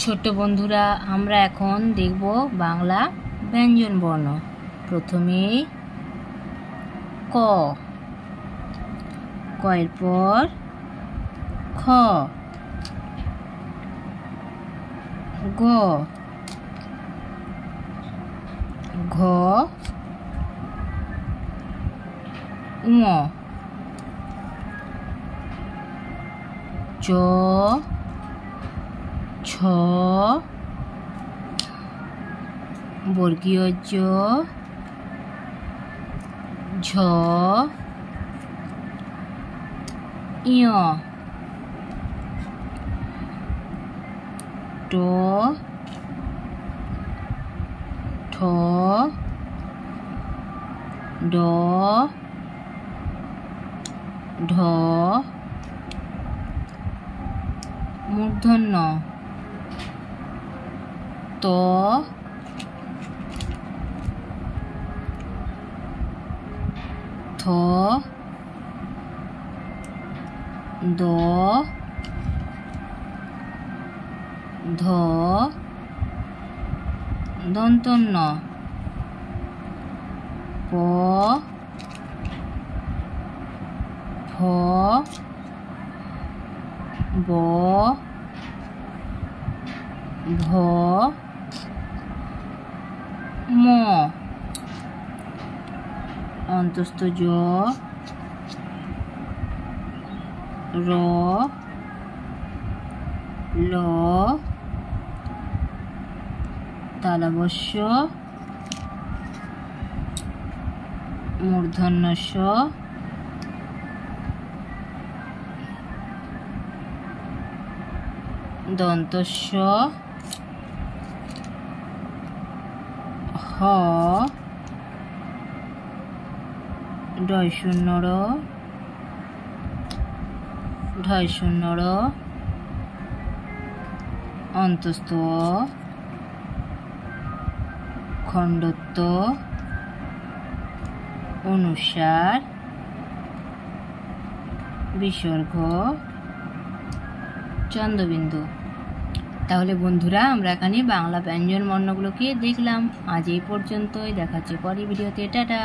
ছোট বন্ধুরা, আমরা এখন দেখব বাংলা ব্যঞ্জন বর্ণ। প্রথমে ক, কয়ের পর খ, গ, ঘ, ঙ, চ, ছ, বর্গীয় জ, ঝ, ঞ, ট, ঠ, ড, ঢ, মূর্ধন্য ত, থ, দ, ধ, দন্তন্য প, ফ, ব, ভ, ম, অন্তস্থ জ, র, ল, তালবস্য, মূর্ধন্য ষ, দন্তস্য, হ, ঢ শূন্য র, অন্তস্থ অ, খণ্ডত্ব, অনুসার, বিসর্গ, চন্দ্রবিন্দু। তাহলে বন্ধুরা, আমরা এখানে বাংলা ব্যঞ্জন বর্ণগুলোকে দেখলাম। আজ এই পর্যন্তই। দেখাচ্ছি পরের ভিডিওতে। টাটা।